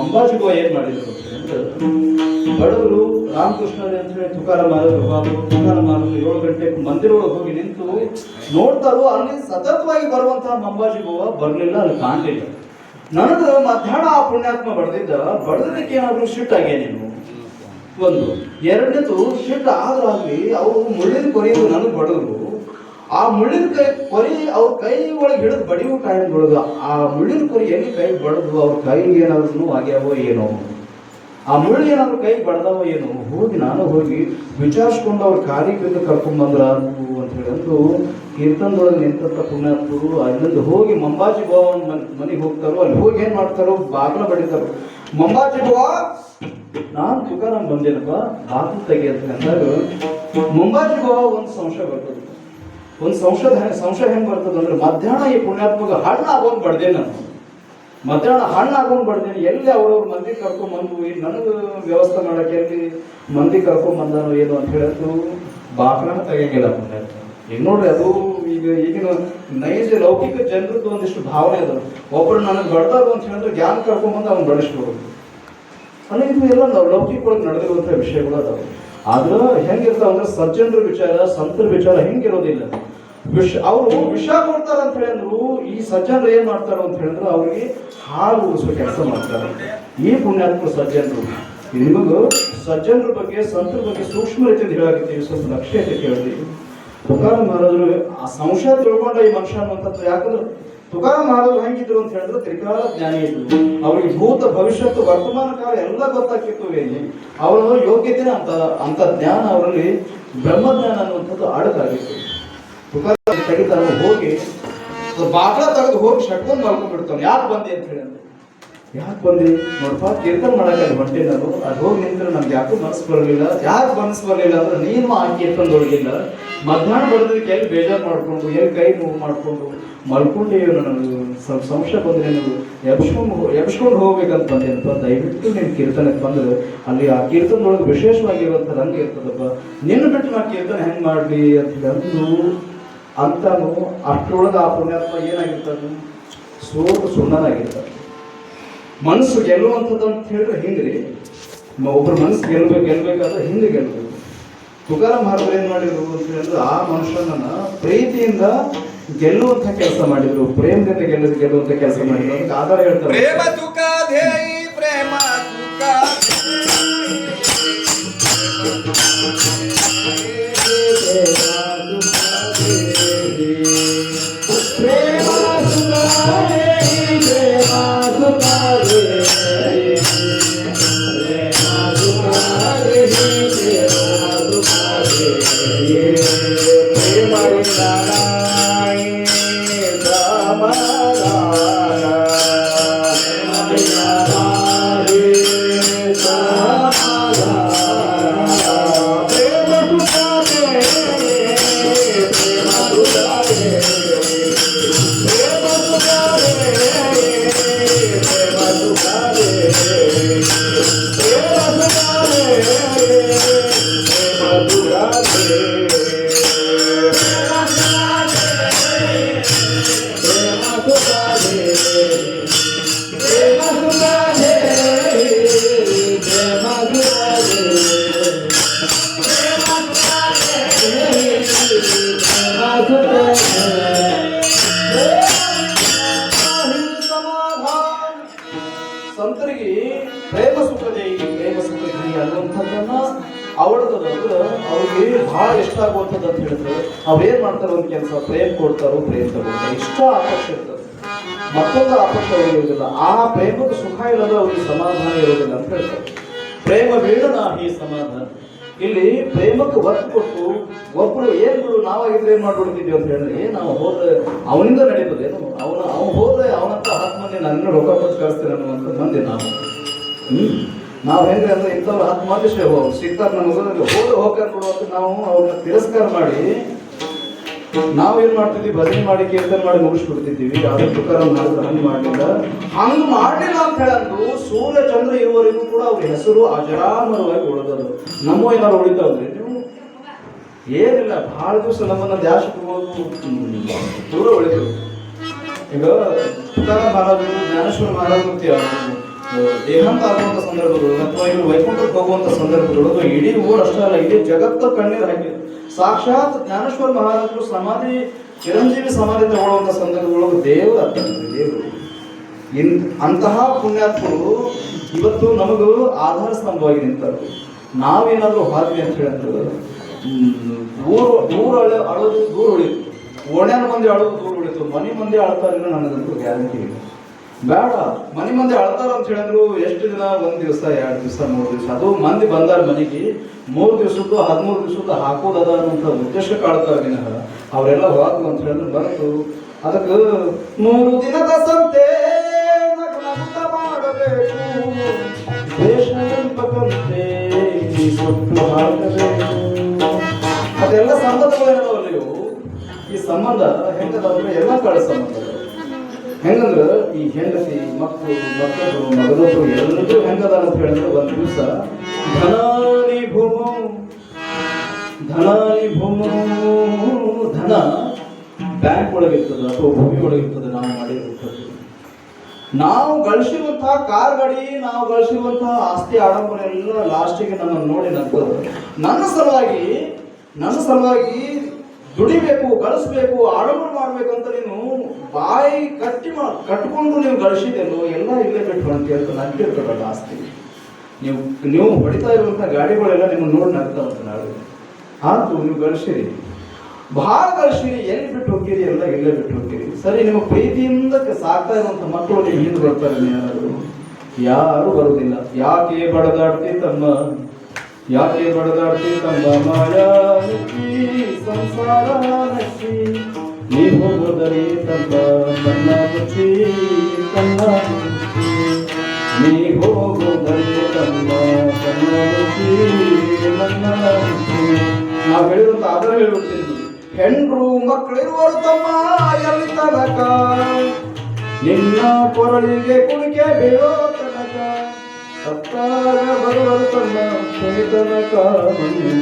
ಮಂಬಾಜಿಗೋ ಏನ್ ಮಾಡಿದ್ರು ಅಂದ್ರೆ ಬಡವರು ರಾಮಕೃಷ್ಣರೇ ಅಂತ ಹೇಳಿ ತುಕಾರಾಮ್ ತುಕಾರಾಮ್ 7 ಗಂಟೆಗೆ ಮಂದಿರ ಒಳಗೆ ಹೋಗಿ ನಿಂತು ನೋಡ್ತಾರೋ ಅಲ್ಲಿ ಸತತವಾಗಿ ಬರುವಂತಹ ಮಂಬಾಜಿಗೋ ಬರ್ಲಿಲ್ಲ, ಅಲ್ಲಿ ಕಾಣಲಿಲ್ಲ. ನನಗೆ ಮಧ್ಯಾಹ್ನ ಆ ಪುಣ್ಯಾತ್ಮ ಬಡದಕ್ಕೆ ಏನಾದ್ರು ಸಿಟ್ಟಾಗೆ ನೀನು ಒಂದು. ಎರಡನೇದು ಸಿಟ್ಟು ಆದ್ರಾಗ್ಲಿ ಅವರು ಮುಳ್ಳಿನ ಕೊರಿಯೋದು ನನಗೆ ಬಡದ್ರು, ಆ ಮುಳ್ಳಿನ ಕೊರಿ ಅವ್ರ ಕೈ ಒಳಗೆ ಹಿಡಿದು ಬಡಿಯೋ ಟೈಮ್ದೊಳಗ ಆ ಮುಳ್ಳಿನ ಕೊರಿ ಎಲ್ಲಿ ಕೈ ಬಡದು ಅವ್ರ ಕೈಗೆ ಏನಾದ್ರು ಆಗ್ಯಾವೋ ಏನೋ, ಆ ಮುಳ್ಳು ಏನಾದ್ರು ಕೈ ಬಡ್ದಾವೋ ಏನೋ. ನಾನು ಹೋಗಿ ವಿಚಾರಿಸ್ಕೊಂಡು ಅವ್ರ ಕಾಲಿಗೆ ಬಿದ್ದು ಕರ್ಕೊಂಡ್ ಬಂದ್ರ ಅಂತ ಹೇಳಿದ್ರು. ಕೀರ್ತನದೊಳಗೆ ನಿಂತ ಪುಣ್ಯಾತ್ಮರು ಅಲ್ಲಿಂದ ಹೋಗಿ ಮಂಬಾಜಿ ಬಾವನ್ ಮನೆಗೆ ಹೋಗ್ತಾರೋ, ಅಲ್ಲಿ ಹೋಗಿ ಏನ್ ಮಾಡ್ತಾರೋ ಬಾಗ್ಲ ಬಡಿತಾರೋ, ಮಂಬಾಜಿ ಬಾವ ನಾನ್ ತುಕಾರಾಮ್ ಬಂದೇನಪ್ಪ ಬಾಗಿಲು ತೆಗಿ ಅಂತ ಅಂದಾಗ ಮಂಬಾಜಿ ಬಾವ ಒಂದು ಸಂಶಯ ಬರ್ತದೆ. ಒಂದು ಸಂಶಯ ಹೆಂಗ್ ಬರ್ತದೆ ಅಂದ್ರೆ ಮಧ್ಯಾಹ್ನ ಈ ಪುಣ್ಯಾತ್ಮಗ ಹಣ್ಣು ಆಗೋನ್ ಬಡ್ದೇನೆ ನಾನು, ಮಧ್ಯಾಹ್ನ ಹಣ್ಣು ಆಗೋನ್ ಬಡ್ದೇನೆ. ಎಲ್ಲಿ ಅವ್ರವ್ರ ಮಂದಿ ಕರ್ಕೊಂಡ್ ಬಂದು ನನಗೆ ವ್ಯವಸ್ಥೆ ಮಾಡಕ್ಕೆ ಎಲ್ಲಿ ಮಂದಿ ಕರ್ಕೊಂಡ್ ಬಂದಾನೋ ಏನು ಅಂತ ಹೇಳಿದ್ರು ಬಾಗ್ಲನ್ನ ತೆಗಿಯಂಗಿಲ್ಲ ಪುಣ್ಯಾತ್ಮ. ಈಗ ನೋಡ್ರಿ, ಅದು ಈಗಿನ ನೈಜ ಲೌಕಿಕ ಜನರದ್ದು ಒಂದಿಷ್ಟು ಭಾವನೆ ಅದ. ಒಬ್ರು ನನಗೆ ಬಡ್ದಾರು ಅಂತ ಹೇಳಿದ್ರೆ ಜ್ಞಾನ ಕರ್ಕೊಂಡ್ಬಂದು ಅವ್ನು ಬಡಿಸ್ಬೋದು. ಅಂದ್ರೆ ಇದು ಎಲ್ಲ ನಾವು ಲೌಕಿಕ ಒಳಗೆ ನಡೆದಿರುವಂತಹ ವಿಷಯಗಳು ಅದಾವೆ. ಆದ್ರೆ ಹೆಂಗಿರ್ತಾವ ಅಂದ್ರೆ ಸಜ್ಜನರ ವಿಚಾರ, ಸಂತರ ವಿಚಾರ ಹೆಂಗಿರೋದಿಲ್ಲ. ಅವರು ವಿಷ ಕೊಡ್ತಾರ ಅಂತ ಹೇಳಿದ್ರು ಈ ಸಜ್ಜನರು ಏನ್ ಮಾಡ್ತಾರ ಅಂತ ಹೇಳಿದ್ರು ಅವ್ರಿಗೆ ಹಾಲು ಉಳಿಸುವ ಕೆಲಸ ಮಾಡ್ತಾರೆ. ಈ ಪುಣ್ಯಾತ್ಮ ಸಜ್ಜನರು. ನಿಮಗೂ ಸಜ್ಜನರ ಬಗ್ಗೆ, ಸಂತರ ಬಗ್ಗೆ ಸೂಕ್ಷ್ಮ ರೀತಿಯಿಂದ ಹೇಳಾಗಿದ್ದೀವಿ, ಸ್ವಲ್ಪ ಲಕ್ಷ್ಯ ಐತೆ ಕೇಳಿ. ತುಕಾರಾಮ್ ಮಹಾರಾಜರು ಆ ಸಂಶಯ ತಿಳ್ಕೊಂಡ ಈ ಮನುಷ್ಯ ಅನ್ನುವಂಥದ್ದು. ಯಾಕಂದ್ರೆ ತುಕಾರಾಮ್ ಮಹಾರಾಜರು ಹೆಂಗಿದ್ರು ಅಂತ ಹೇಳಿದ್ರೆ ತ್ರಿಕಾಲ ಜ್ಞಾನಿ ಇದ್ರು. ಅವ್ರಿಗೆ ಭೂತ ಭವಿಷ್ಯತ್ತು ವರ್ತಮಾನ ಕಾಲ ಎಲ್ಲ ಗೊತ್ತಾಗ್ತಿತ್ತು. ಅವರ ಯೋಗ್ಯತೆನ ಅಂತ ಜ್ಞಾನ ಅವರಲ್ಲಿ ಬ್ರಹ್ಮಜ್ಞಾನ ಅನ್ನುವಂಥದ್ದು ಅಡಕಾಗಿತ್ತು. ತುಕಾರಾಮ್ ತೆಗಿತಾನ ಹೋಗಿ ಬಾಗ್ಲ ತೆಗೆದು ಹೋಗಿ ಶಟ್ಕೊಂಡ್ ಮಾಡ್ಕೊಂಡ್ಬಿಡ್ತಾನೆ. ಯಾಕೆ ಬಂದೆ ಅಂತ ಹೇಳಿ ಅಂದ್ರೆ, ಯಾಕೆ ಬಂದೆ ನೋಡಪ್ಪ ಕೀರ್ತನ ಮಾಡಕ್ಕೆ ಅಲ್ಲಿ ಹೊಂಟೆ ನಾನು, ಅದು ಹೋಗಿ ನಿಂತ್ರೆ ನಮ್ಗೆ ಯಾಕೂ ಮನಸ್ಸು ಬರಲಿಲ್ಲ. ಯಾಕೆ ಮನಸ್ಸು ಬರಲಿಲ್ಲ ಅಂದ್ರೆ ನೀನು ಆ ಕೀರ್ತನದೊಳಗಿಲ್ಲ. ಮಧ್ಯಾಹ್ನ ಬರೋದಕ್ಕೆ ಎಲ್ಲಿ ಬೇಜಾರು ಮಾಡ್ಕೊಂಡು, ಎಲ್ಲಿ ಕೈ ನೋವು ಮಾಡ್ಕೊಂಡು ಮಲ್ಕೊಂಡೇವು. ನನಗೆ ಸ್ವಲ್ಪ ಸಂಶಯ ಬಂದ್ರೆ ನೀವು ಎಬ್ಸ್ಕೊಂಡು ಹೋಗ್ಬೇಕಂತ ಬಂದೇನಪ್ಪ. ದಯವಿಟ್ಟು ನೀನು ಕೀರ್ತನಕ್ಕೆ ಬಂದ್ರೆ ಅಲ್ಲಿ ಆ ಕೀರ್ತನದೊಳಗೆ ವಿಶೇಷವಾಗಿರುವಂಥ ರಂಗ ಇರ್ತದಪ್ಪ. ನಿನ್ನ ಬಿಟ್ಟು ನಾ ಕೀರ್ತನೆ ಹೆಂಗೆ ಮಾಡಲಿ ಅಂತ ಅಂದು ಅಂತಾನು ಅಷ್ಟರೊಳಗೆ ಆ ಪುಣ್ಯಾತ್ಮ ಏನಾಗಿರ್ತಾನೆ, ಸೋತು ಸುಣ್ಣನಾಗಿರ್ತಾನೆ. ಮನಸ್ಸು ಗೆಲ್ಲುವಂಥದ್ದು ಅಂತ ಹೇಳಿದ್ರೆ ಹಿಂಗ್ರಿ, ಒಬ್ಬರ ಮನಸ್ಸು ಗೆಲ್ಬೇಕಾದ್ರೆ ಹಿಂಗೆ ಗೆಲ್ಬೇಕು. ತುಕಾರಾಮ್ ಮಹಾರಾಜರು ಏನ್ ಮಾಡಿದ್ರು ಅಂತ ಹೇಳಿದ್ರೆ ಆ ಮನುಷ್ಯನನ್ನ ಪ್ರೀತಿಯಿಂದ ಗೆಲ್ಲುವಂತ ಕೆಲಸ ಮಾಡಿದ್ರು, ಪ್ರೇಮದಿಂದ ಗೆಲ್ಲುವಂತ ಕೆಲಸ ಮಾಡಿದ್ರು. ಅದಕ್ಕೆ ಆಧಾರ ಹೇಳ್ತಾರೆ, ಪ್ರೇಮ ತುಕ ಧೇಯಿ ಪ್ರೇಮ ತುಕ ಸಂತರಿಗೆ ಪ್ರೇಮ ಸುಖದೇ ಅನ್ನುವಂಥದ್ದನ್ನ ಅವಳದಂದ್ರೆ ಅವ್ರಿಗೆ ಬಹಳ ಇಷ್ಟ ಆಗುವಂಥದ್ದು ಅಂತ ಹೇಳಿದ್ರೆ ಅವ್ರೇನ್ ಮಾಡ್ತಾರೆ, ಒಂದು ಕೆಲಸ ಪ್ರೇಮ್ ಕೊಡ್ತಾರೋ ಪ್ರೇಮ್ ತಗೊಳ್ತಾರೆ. ಇಷ್ಟ ಆಪಕ್ಷ ಇರ್ತದೆ, ಮತ್ತೊಂದು ಆಪಕ್ಷ ಇರೋದಿಲ್ಲ. ಆ ಪ್ರೇಮದ ಸುಖ ಇಲ್ಲದ ಅವ್ರಿಗೆ ಸಮಾಧಾನ ಇರೋದಿಲ್ಲ ಅಂತ ಹೇಳ್ತಾರೆ. ಪ್ರೇಮ ಬೇಡನ ಈ ಸಮಾಧಾನ. ಇಲ್ಲಿ ಪ್ರೇಮಕ್ಕೆ ಒತ್ತು ಕೊಟ್ಟು ಒಬ್ರು ಏನ್ ಬಿಡು ನಾವಾಗಿದ್ರೆ ಏನ್ ಮಾಡ್ಬಿಡ್ತಿದ್ವಿ ಅಂತ ಹೇಳಿದ್ರೆ ನಾವು ಹೋದ್ರೆ ಅವನಿಂದ ನಡೀತದೇನು, ಅವನು ಹೋದ್ರೆ ಅವನಂತ 10 ಮಂದಿ ನನ್ನ ರೊಕ್ಕ ಕೊಟ್ಟು ಕಳಿಸ್ತೇನೆ ಅನ್ನುವಂಥ ಮಂದಿ ನಾವು ಹೆಂಗೆ ಅಂದ್ರೆ ಇಂಥವ್ರು 10 ಮಂದಿ ಸಿಗ್ತಾರೆ ನಮಗೆ ಹೋಗ್ತಾರೆ ಕೊಡುವಂತ ನಾವು ಅವ್ರನ್ನ ತಿರಸ್ಕಾರ ಮಾಡಿ ನಾವೇನ್ ಮಾಡ್ತಿದ್ವಿ, ಭಜನೆ ಮಾಡಿ ಕೀರ್ತನೆ ಮಾಡಿ ಮುಗಿಸ್ಬಿಡ್ತಿದ್ದೀವಿ. ಆದ್ರೆ ತುಕಾರಾಮ್ ಹಂಗೆ ಮಾಡಲಿಲ್ಲ. ಹಂಗೆ ಮಾಡಲಿಲ್ಲ ಅಂತ ಹೇಳಂದು ಸೂರ್ಯ ಚಂದ್ರ ಇರುವವರೆಗೂ ಕೂಡ ಅವ್ರ ಹೆಸರು ಅಜರಾಮರವಾಗಿ ಉಳಿದದು. ನಮ್ಮ ಏನಾರು ಉಳಿತಾವ್ರಿ ನೀವು ಏನಿಲ್ಲ, ಬಹಳ ದಿವಸ ನಮ್ಮನ್ನ ದ್ಯಾಸಕ್ಕೆ ಹೋಗಿ ದೂರ ಉಳಿದ್ರು. ಈಗ ತುಕಾರಾಮ್ ಮಹಾರಾಜರು, ಜ್ಞಾನೇಶ್ವರ ಮಹಾರಾಜರು ದೇಹಾಂತ ಆಗುವಂತ ಸಂದರ್ಭದೊಳಗೆ ಅಥವಾ ಇವರು ವೈಕುಂಠಕ್ಕೆ ಹೋಗುವಂತ ಸಂದರ್ಭದೊಳಗೆ ಇಡೀ ಊರು ಅಷ್ಟೇ ಅಲ್ಲ, ಇಡೀ ಜಗತ್ತ ಕಣ್ಣೀರು ಹಾಕಿದ್ರು. ಸಾಕ್ಷಾತ್ ಜ್ಞಾನೇಶ್ವರ ಮಹಾರಾಜರು ಸಮಾಧಿ ಚಿರಂಜೀವಿ ಸಮಾಧಿ ತಗೊಳ್ಳುವಂತ ಸಂದರ್ಭದೊಳಗೆ ದೇವರು ಆಗ್ತಾರೆ. ದೇವರು ಅಂತಹ ಪುಣ್ಯಾತ್ಮರು ಇವತ್ತು ನಮಗೂ ಆಧಾರ ಸ್ತಂಭವಾಗಿ ನಿಂತಾರೆ. ನಾವೇನಾದ್ರೂ ಹಾದ್ವಿ ಅಂತ ಹೇಳಿದ್ರೆ ದೂರ ಅಳೋದು ದೂರ ಉಳಿತು, ಓಣ್ಯಾನ ಮಂದಿ ಅಳೋದು ದೂರ ಉಳಿತು, ಮನೆ ಮಂದಿ ಅಳ್ತಾರಿಲ್ಲ ನನಗಂತೂ ಗ್ಯಾರಂಟಿ ಇಲ್ಲ. ಬೇಡ, ಮನೆ ಮಂದಿ ಅಳ್ತಾರ ಅಂತ ಹೇಳಿದ್ರು ಎಷ್ಟು ದಿನ, 1 ದಿವಸ 2 ದಿವಸ 3 ದಿವಸ, ಅದು ಮಂದಿ ಬಂದಾರ ಮನೆಗೆ 3 ದಿವಸದ್ದು 13 ದಿವಸದ್ದು ಹಾಕೋದದ ಅನ್ನುವಂಥ ಉದ್ದೇಶಕ್ಕೆ ಆಳ್ತಾರ ವಿನಃ ಅವರೆಲ್ಲ ಹೋದ್ರು ಅಂತ ಹೇಳಿದ್ರೆ ಬರೆದು ಅದಕ್ಕೆ 3 ದಿನದ ಸಂತೆ ಮಾಡಬೇಕು, ದೇಶ ಎಂಬಕಂತೆ ಕೊಟ್ಟು ಹಾಕಬೇಕು. ಅದೆಲ್ಲ ಸಂಬಂಧಗಳೇನಲ್ಲ ಇವು. ಈ ಸಂಬಂಧ ಹೆಂಗದಂದ್ರೆ ಎಲ್ಲ ಕಾಳ ಸಂಬಂಧ. ಹೆಂಗಂದ್ರ ಈ ಹೆಂಡತಿ ಮಕ್ಕಳು ಮಕ್ಕಳು ಮಗನೊಬ್ರು ಎಲ್ಲರೂ ಹೆಂಗದ ಅಂತ ಹೇಳಿದ್ರೆ ಒಂದ್ ದಿವಸ ಧನಾನಿ ಭೂಮೋ ಧನ ಬ್ಯಾಂಕ್ ಒಳಗಿರ್ತದ ಅಥವಾ ಭೂಮಿ ಒಳಗಿರ್ತದೆ. ನಾವು ಮಾಡಿರುವಂಥದ್ದು, ನಾವು ಗಳಿಸಿರುವಂತಹ ಕಾರ್ ಗಾಡಿ, ನಾವು ಗಳಿಸಿರುವಂತಹ ಆಸ್ತಿ ಆಡಂಬರ ಎಲ್ಲ ಲಾಸ್ಟಿಗೆ ನಮ್ಮನ್ನು ನೋಡಿ ನಗ್ತದೆ. ನನ್ನ ಸಲುವಾಗಿ ದುಡಿಬೇಕು, ಗಳಿಸ್ಬೇಕು, ಆಡಂಬರ ಮಾಡ್ಬೇಕು ಅಂತ ನೀನು ಬಾಯಿ ಕಟ್ಕೊಂಡು ನೀವು ಗಳಿಸಿದೆಲ್ಲೋ ಎಲ್ಲ ಇಲ್ಲೇ ಬಿಟ್ಟು ಅಂತ ನಗ್ತಿರ್ತದಲ್ಲ ಆಸ್ತಿ. ನೀವು ಹೊಡಿತಾ ಇರುವಂಥ ಗಾಡಿಗಳೆಲ್ಲ ನಿಮ್ಮನ್ನು ನೋಡಿ ನಗ್ತಾವಂತ ನಾಳೆ. ಆಯ್ತು, ನೀವು ಗಳಿಸಿರಿ, ಬಹಳ ಗಳಿಸಿರಿ, ಎಲ್ಲಿ ಬಿಟ್ಟು ಹೋಗ್ತೀರಿ, ಎಲ್ಲ ಇಲ್ಲೇ ಬಿಟ್ಟು ಹೋಗ್ತೀರಿ. ಸರಿ, ನಿಮ್ಮ ಪ್ರೀತಿಯಿಂದ ಸಾಕ್ತಾ ಇರುವಂಥ ಮಕ್ಕಳು ನೀವು ಹಿಂದೆ ಬರ್ತಾರೆ, ಯಾರು ಬರುವುದಿಲ್ಲ. ಯಾಕೆ ಬಡದಾಡ್ತಿ ತಮ್ಮ ಮಾಯಾ ಸಂಸಾರ ನಚ್ಚಿ, ನೀ ಹೋಗೋದರಿ ತಮ್ಮ ನನ್ನ ಮುಚ್ಚಿ, ನೀ ಹೋಗೋದರಿ ತಮ್ಮ ನನ್ನ ಮುಚ್ಚಿ, ನಾವು ಹೇಳಿದಂತ ಆಧಾರ ಹೇಳ್ಬಿಡ್ತೀನಿ. ಹೆಣ್ರು ಮಕ್ಕಳಿರುವರು ತಮ್ಮ ಎಲ್ಲಿ ತನಕ, ನಿನ್ನ ಕೊರಳಿಗೆ ಕುಣಿಕೆ ಬೀಳೋ ತನಕ, ಸತ್ತಾಗ ಬರುವರು ತಮ್ಮ ತನಕ,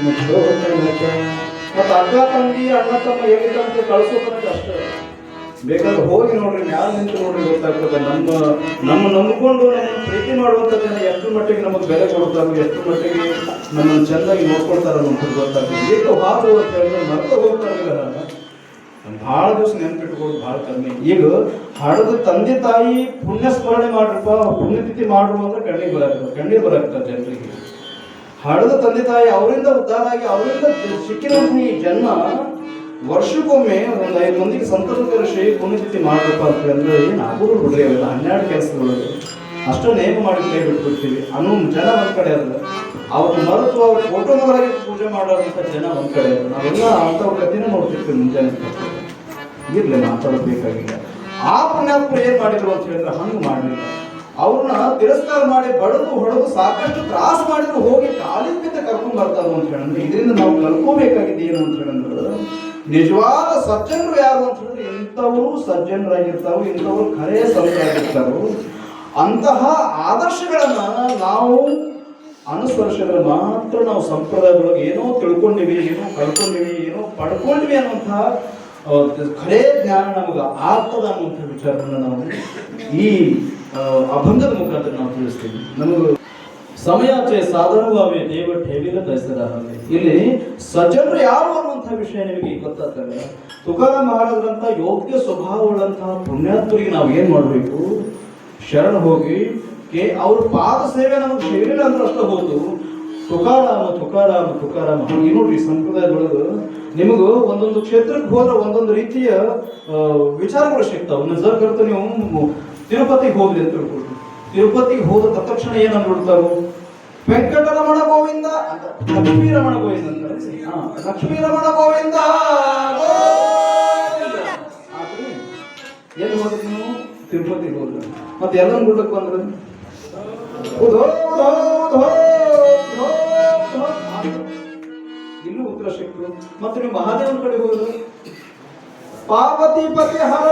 ಮುಚ್ಚೋ ತನಕ. ಮತ್ತು ಅಕ್ಕ ತಂಗಿ ಅಣ್ಣ ತಮ್ಮ ಎಲ್ಲಿ ತನಕ ಕಳಿಸೋ ತನಕ ಅಷ್ಟೇ. ಬೇಕಾದ್ರೆ ಹೋಗಿ ನೋಡ್ರಿ, ಮ್ಯಾಲ ನಿಂತು ನೋಡ್ರಿ, ಗೊತ್ತಾಗ್ತದೆ. ನಮ್ಮ ನಂಬಿಕೊಂಡು ನಮ್ಮ ಪ್ರೀತಿ ಮಾಡುವಂಥ ಜನ ಎಷ್ಟು ಮಟ್ಟಿಗೆ ನಮಗೆ ಬೆಲೆ ಕೊಡ್ತಾರೋ, ಎಷ್ಟು ಮಟ್ಟಿಗೆ ನಮ್ಮನ್ನು ಚೆನ್ನಾಗಿ ನೋಡ್ಕೊಳ್ತಾರ ಅನ್ನೋದು ಗೊತ್ತಾಗ್ತದೆ. ಈಗ ಹಾದು ಅಂತ ಹೇಳಿದ್ರೆ ಮರೆತು ಹೋಗ್ತಾರಲ್ಲ, ಭಾಳ ದಿವಸ ನೆನ್ಪಿಟ್ಕೊಳ್ಳೋದು ಭಾಳ ಕಮ್ಮಿ. ಈಗ ಹಡದ ತಂದೆ ತಾಯಿ ಪುಣ್ಯ ಸ್ಮರಣೆ ಮಾಡ್ರಪ್ಪ, ಪುಣ್ಯತಿಥಿ ಮಾಡ್ರು ಅಂದ್ರೆ ಕಣ್ಣೀರು ಬರಾಗ್ತದೆ ಜನರಿಗೆ. ಹಡದ ತಂದೆ ತಾಯಿ ಅವರಿಂದ ಉದ್ಧಾರ ಆಗಿ ಅವರಿಂದ ಸಿಕ್ಕಿರುವಂತಹ ಈ ಜನ್ಮ ವರ್ಷಕ್ಕೊಮ್ಮೆ ಒಂದು 5 ಮಂದಿಗೆ ಸಂತತ ಕರೆಸಿ ಪುಣ್ಯತಿಥಿ ಮಾಡ್ರಪ್ಪ ಅಂತ ಹೇಳಿದ್ರೆ ಏನು ಆಗೋದು ಬಿಡ್ರಿ. ಅವೆಲ್ಲ 12 ಕೆಲಸದೊಳಗೆ ಅಷ್ಟೇ ನೇಮ ಮಾಡಿ ಕೈ ಬಿಟ್ಬಿಡ್ತೀವಿ ಅನ್ನೋ ಜನ ಒಂದ್ ಕಡೆ ಅದ. ಅವ್ರ ಮರೆತು ಅವ್ರ ಫೋಟೋ ಮೊದಲಾಗಿ ಪೂಜೆ ಮಾಡೋದಂಥ ಜನ ಒಂದ್ ಕಡೆ ಅದ. ನಾವೆಲ್ಲ ಅಂಥವ್ರ ಕಥೆನ ನೋಡ್ತಿರ್ತೀವಿ ಮುಂಜಾನೆ. ಇರ್ಲಿ, ಮಾತಾಡಬೇಕಾಗಿಲ್ಲ. ಆ ಪುಣ್ಯಾತ್ಮರು ಏನ್ ಮಾಡಿದ್ರು ಅಂತ ಹೇಳಿದ್ರೆ ಹಂಗೆ ಮಾಡಲಿಲ್ಲ. ಅವ್ರನ್ನ ತಿರಸ್ಕಾರ ಮಾಡಿ ಬಡದು ಹೊಡೆದು ಸಾಕಷ್ಟು ತ್ರಾಸ ಮಾಡಿದ್ರು, ಹೋಗಿ ಕಾಲಿನ ಬಿದ್ದ ಕರ್ಕೊಂಡ್ ಬರ್ತಾರ ಅಂತ ಹೇಳಿದ್ರೆ ಇದರಿಂದ ನಾವು ಕಲ್ಕೋಬೇಕಾಗಿದೆ ಏನು ಅಂತ ಹೇಳಿದ್ರೆ ನಿಜವಾದ ಸಜ್ಜನರು ಯಾರು ಅಂತ ಹೇಳಿದ್ರೆ ಇಂಥವರು ಸಜ್ಜನರಾಗಿರ್ತಾರೋ, ಇಂಥವ್ರು ಖರೇ ಸಂತರಾಗಿರ್ತಾರೋ. ಅಂತಹ ಆದರ್ಶಗಳನ್ನ ನಾವು ಅನುಸರಿಸಿದ್ರೆ ಮಾತ್ರ ನಾವು ಸಂಪ್ರದಾಯದೊಳಗೆ ಏನೋ ತಿಳ್ಕೊಂಡಿವಿ, ಏನೋ ಕಳ್ಕೊಂಡಿವಿ, ಏನೋ ಪಡ್ಕೊಂಡಿವಿ ಅನ್ನುವಂತಹ ಖರೇ ಜ್ಞಾನ ನಮಗೆ ಆಗ್ತದ ಅನ್ನುವಂಥ ವಿಚಾರವನ್ನು ನಾವು ಈ ಅಭಂಗದ ಮುಖಾಂತರ ನಾವು ತಿಳಿಸ್ತೀವಿ. ನಮಗೆ ಸಮಯಾಚೆ ಸಾಧಾರಣವಾಗಿ ದೇವ ಠೇವಿಲ ದಸರ. ಇಲ್ಲಿ ಸಜ್ಜನರು ಯಾರು ಅನ್ನುವಂಥ ವಿಷಯ ನಿಮಗೆ ಗೊತ್ತಾಗ್ತದೆ. ತುಕಾರಾಮ್ ಮಹಾರಾಜರಂತ ಯೋಗ್ಯ ಸ್ವಭಾವಗಳಂತಹ ಪುಣ್ಯಾತ್ಮರಿಗೆ ನಾವು ಏನ್ ಮಾಡಬೇಕು, ಶರಣ ಹೋಗಿ ಅವ್ರ ಪಾದ ಸೇವೆ ನಮಗೆ ಸಿಗಲಿಲ್ಲ ಅಂದ್ರೆ ಅಷ್ಟ ಹೋದು ತುಕಾರಾಮ ಈ ನೋಡ್ರಿ ಸಂಪ್ರದಾಯದೊಳಗ ನಿಮಗೂ ಒಂದೊಂದು ಕ್ಷೇತ್ರಕ್ಕೆ ಹೋದ್ರೆ ಒಂದೊಂದು ರೀತಿಯ ವಿಚಾರಗಳು ಸಿಗ್ತಾವ. ನಜರ್ ಕರ್ತ ನೀವು ತಿರುಪತಿಗೆ ಹೋಗ್ಲಿ ಅಂತ ತಿಳ್ಕೊಳ್ರಿ. ತಿರುಪತಿಗೆ ಹೋದ ತಕ್ಷಣ ಏನಂದ್ ಬಿಡ್ತಾರೋ, ವೆಂಕಟರಮಣ ಗೋವಿಂದ ಅಂತ, ಲಕ್ಷ್ಮೀ ರಮಣ ಗೋವಿಂದ ಅಂತ. ಲಕ್ಷ್ಮೀ ರಮಣ ಗೋವಿಂದ ಎಲ್ಲಿ ಹೋದ್ರಿ ನೀವು? ತಿರುಪತಿಗೆ ಹೋದ್ರ. ಮತ್ತೆ ಎಲ್ಲ ಗುಡ್ಡಕ್ಕೆ ಬಂದ್ರೆ ಇಲ್ಲೂ ಉತ್ತರ ಸಿಕ್ತು. ಮತ್ತೆ ನೀವು ಮಹಾದೇವನ ಕಡೆ ಹೋದ್ರು, ಪಾರ್ವತಿ ಪತಿ ಹರ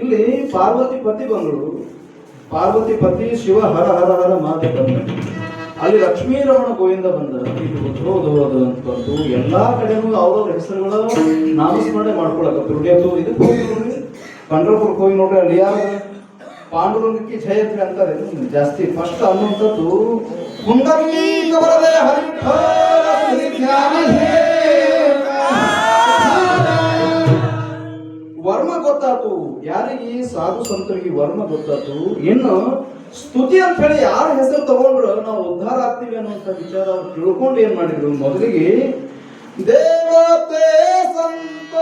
ಇಲ್ಲಿ ಪಾರ್ವತಿ ಪತಿ ಬಂದ್ರು. ಪಾರ್ವತಿ ಪತಿ ಶಿವ ಹರ ಹರ ಹರ ಮಾತೆ ಬಂದ್ರು. ಅಲ್ಲಿ ಲಕ್ಷ್ಮೀ ರಮಣ ಗೋವಿಂದ ಬಂದ. ಹೋದ ಅಂತ ಬಂದು ಎಲ್ಲಾ ಕಡೆನೂ ಅವ್ರವ್ರ ಹೆಸರುಗಳ ನಾಮಸ್ಮರಣೆ ಮಾಡ್ಕೊಳಕ ಇದಕ್ಕೆ ಹೋಗಿ ಪಂಡ್ರಪುರಕ್ಕೆ ಹೋಗಿ ನೋಡ್ರಿ ಅಲ್ಲಿ ಯಾರು ಪಾಂಡುರಂಗಕ್ಕೆ ಜಯ ಅಂತ ಅಂತಾರೆ ಜಾಸ್ತಿ ಫಸ್ಟ್ ಅನ್ನುವಂಥದ್ದು ಪುಂಡರೀಕ ವರದೆ ಹರಿವಿಠಲ ಶ್ರೀ ಜ್ಞಾನಧೇ. ವರ್ಮ ಗೊತ್ತಾತು ಯಾರಿಗೆ ಸಾಧು ಸಂತರಿಗೆ ವರ್ಮ ಗೊತ್ತಾತು. ಇನ್ನು ಸ್ತುತಿ ಅಂತ ಹೇಳಿ ಯಾರ ಹೆಸರು ತಗೊಂಡ್ರು ನಾವು ಉದ್ಧಾರ ಆಗ್ತೀವಿ ಅನ್ನುವಂಥ ವಿಚಾರ ಅವ್ರು ತಿಳ್ಕೊಂಡು ಏನ್ ಮಾಡಿದ್ರು, ಮೊದಲಿಗೆ ದೇವತೆ ಸಂತ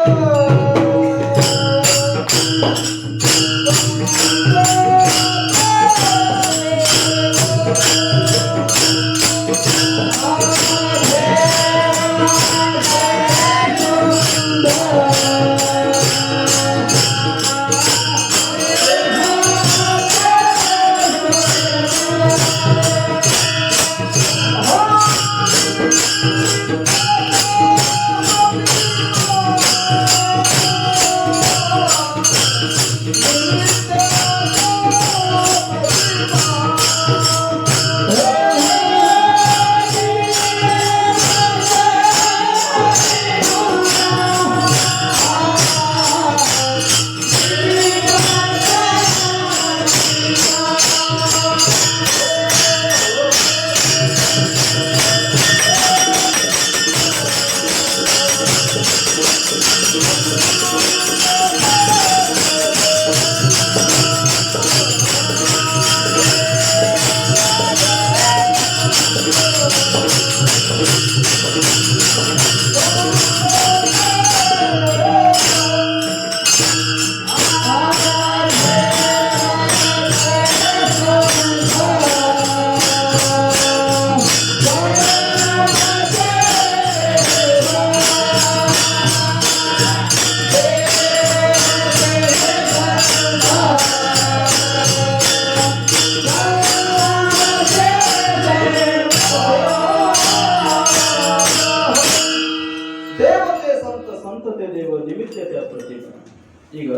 ಈಗ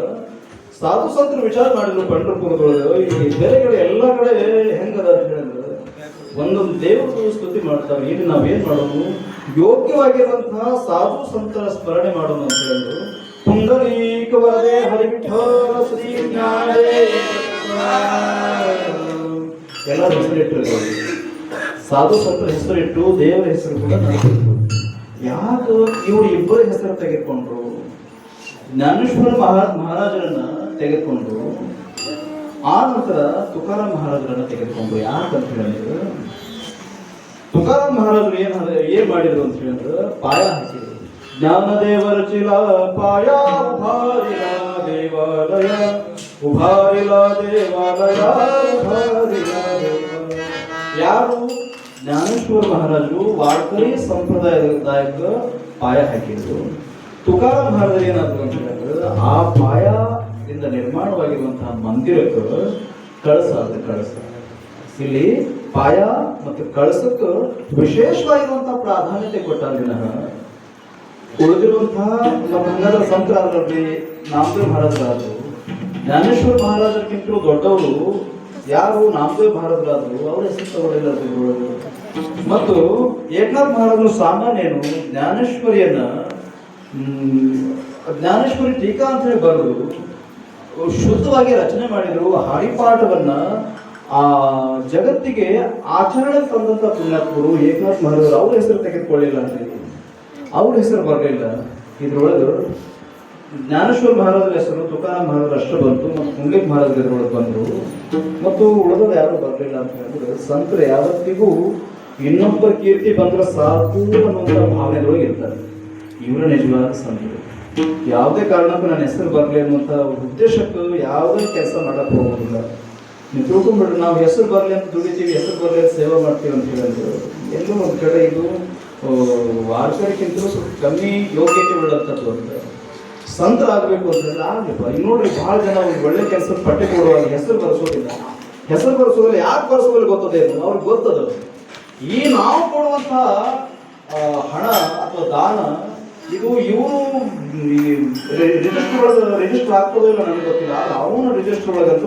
ಸಾಧು ಸಂತರ ವಿಚಾರ ಮಾಡಿದ್ರು ಪಂಡ್ರಪುರದೊಳಗೆ. ಈ ಬೇರೆಗಳು ಎಲ್ಲ ಕಡೆ ಹೆಂಗದ ಅಂತ ಹೇಳಿದ್ರೆ ಒಂದೊಂದು ದೇವರು ಸ್ತುತಿ ಮಾಡ್ತಾರೆ. ಇಲ್ಲಿ ನಾವೇನ್ ಮಾಡೋದು, ಯೋಗ್ಯವಾಗಿರುವಂತಹ ಸಾಧು ಸಂತರ ಸ್ಮರಣೆ ಮಾಡೋಣ ಅಂತ ಹೇಳಿದ್ರು. ಪುಂಡರೀಕ ವರದೆ ಹರಿವಿಠಲ ಶ್ರೀ ಜ್ಞಾನದೇವ ಎಲ್ಲ ಹೆಸರಿಟ್ಟರು. ಸಾಧು ಸಂತರ ಹೆಸರಿಟ್ಟು ದೇವರ ಹೆಸರು ಕೂಡ ನಡೆಸಿದ್ರು. ಯಾಕೆ ಇವರು ಇಬ್ಬರ ಹೆಸರು ತೆಗೆದುಕೊಂಡ್ರು? ಜ್ಞಾನೇಶ್ವರ ಮಹಾರಾಜರನ್ನ ತೆಗೆದುಕೊಂಡು ಆ ನಂತರ ತುಕಾರಾಮ್ ಮಹಾರಾಜರನ್ನ ತೆಗೆದುಕೊಂಡು. ಯಾಕಂತ ಹೇಳಿದ್ರೆ ತುಕಾರಾಮ್ ಮಹಾರಾಜರು ಏನ್ ಮಾಡಿದ್ರು ಅಂತ ಹೇಳಿದ್ರೆ ಪಾಯ ಹಾಕಿದ್ರು. ಜ್ಞಾನದೇವರ ಚಿಲ ಪಾಯ ಉಭಾರಿಲ ದೇವಾಲಯ, ಉಭಾರಿಲ ದೇವಾಲಯ, ಉಭಾರಿಲ ದೇವಾಲಯ. ಯಾರು? ಜ್ಞಾನೇಶ್ವರ ಮಹಾರಾಜರು ವಾರ್ಕರಿ ಸಂಪ್ರದಾಯದಾಯಕ ಪಾಯ ಹಾಕಿದ್ರು. ತುಕಾರಾಮ್ ಮಹಾರಾಜರು ಏನಾದ್ರು ಅಂತ ಹೇಳಿದ್ರೆ ಆ ಪಾಯದಿಂದ ನಿರ್ಮಾಣವಾಗಿರುವಂತಹ ಮಂದಿರಕ್ಕೆ ಕಳಸ ಅದು ಕಳಸ. ಇಲ್ಲಿ ಪಾಯ ಮತ್ತು ಕಳಸಕ್ಕೆ ವಿಶೇಷವಾಗಿರುವಂತಹ ಪ್ರಾಧಾನ್ಯತೆ ಕೊಟ್ಟಾಗ ಉಳಿದಿರುವಂತಹ ನಮ್ಮ ಹಂಗಾದ ಸಂತರಾದ್ರಲ್ಲಿ ನಾಮದೇವ್ ಮಹಾರಾಜರಾದ್ರು. ಜ್ಞಾನೇಶ್ವರ ಮಹಾರಾಜರಿಗಿಂತಲೂ ದೊಡ್ಡವರು ಯಾರು ನಾಮದೇವ್ ಮಹಾರಾಜರಾದ್ರು, ಅವ್ರ ಹೆಸರು ತಗೊಳ್ಳಿಲ್ಲ. ಮತ್ತು ಏಕನಾಥ್ ಮಹಾರಾಜರು ಸಾಮಾನ್ಯನು ಜ್ಞಾನೇಶ್ವರಿಯನ್ನ ಜ್ಞಾನೇಶ್ವರಿ ಟೀಕಾ ಅಂತ ಹೇಳಿ ಬರೆದು ಶುದ್ಧವಾಗಿ ರಚನೆ ಮಾಡಿದ್ರು. ಹಾಡಿಪಾಠವನ್ನ ಆ ಜಗತ್ತಿಗೆ ಆಚರಣೆ ತಂದಂತ ಪುಣ್ಯಾತ್ಮರು ಏಕನಾಥ್ ಮಹಾರಾಜರು. ಅವ್ರ ಹೆಸರು ತೆಗೆದುಕೊಳ್ಳಿಲ್ಲ ಅಂತ ಹೇಳಿ ಅವ್ರ ಹೆಸರು ಬರಲಿಲ್ಲ. ಇದ್ರೊಳಗೆ ಜ್ಞಾನೇಶ್ವರ ಮಹಾರಾಜರ ಹೆಸರು ತುಕಾರಾಮ್ ಮಹಾರಾಜರು ಅಷ್ಟು ಬಂತು, ಮತ್ತು ಪುಂಡ್ಲಿಕ್ ಮಹಾರಾಜರು ಇದ್ರೊಳಗೆ ಬಂದರು, ಮತ್ತು ಉಳಿದವರು ಯಾರು ಬರಲಿಲ್ಲ ಅಂತ ಹೇಳಿದ್ರೆ ಸಂತರು ಯಾವತ್ತಿಗೂ ಇನ್ನೊಬ್ಬರ ಕೀರ್ತಿ ಬಂದ್ರೆ ಸಾಕು ಅನ್ನುವಂಥ ಭಾವನೆದೊಳಗೆ ಇರ್ತಾರೆ. ಇವರ ನಿಜವಾದ ಸಂತರು. ಯಾವುದೇ ಕಾರಣಕ್ಕೂ ನನ್ನ ಹೆಸರು ಬರಲಿ ಅನ್ನುವಂಥ ಉದ್ದೇಶಕ್ಕೂ ಯಾವುದೇ ಕೆಲಸ ಮಾಡಕ್ಕೆ ಹೋಗೋದಿಲ್ಲ. ನೀವು ತಿಳ್ಕೊಂಡ್ಬಿಡ್ರಿ, ನಾವು ಹೆಸರು ಬರಲಿ ಅಂತ ದುಡಿತೀವಿ, ಹೆಸರು ಬರಲಿ ಅಂತ ಸೇವೆ ಮಾಡ್ತೀವಿ ಅಂತ ಹೇಳಿದ್ರು ಎಲ್ಲೂ ಒಂದು ಕಡೆ ಇದು ವಾರ್ಷರಿಗಿಂತಲೂ ಸ್ವಲ್ಪ ಕಮ್ಮಿ ಯೋಗ್ಯತೆ ಉಳ್ಳಂಥದ್ದು ಅಂತ. ಸಂತರಾಗಬೇಕು ಅಂತಂದ್ರೆ ಆಗಲಿಪ್ಪ. ಈಗ ನೋಡ್ರಿ, ಭಾಳ ಜನ ಒಳ್ಳೆ ಕೆಲಸದ ಪಟ್ಟಿ ಕೊಡುವಾಗ ಹೆಸರು ಬರೆಸೋದಿಲ್ಲ. ಹೆಸರು ಬರೆಸೋದಿಲ್ಲ. ಯಾಕೆ ಬರೆಸೋದಿಲ್ಲ ಗೊತ್ತದೇನು? ಅವ್ರಿಗೆ ಗೊತ್ತದ. ಈ ನಾವು ಕೊಡುವಂತಹ ಹಣ ಅಥವಾ ದಾನ ಇದು ಇವರು ರಿಜಿಸ್ಟರ್ ಆಗ್ತದೋ ಇಲ್ಲ ನನಗೆ ಗೊತ್ತಿಲ್ಲ. ಅವನ ರಿಜಿಸ್ಟರ್ ಒಳಗಂತೂ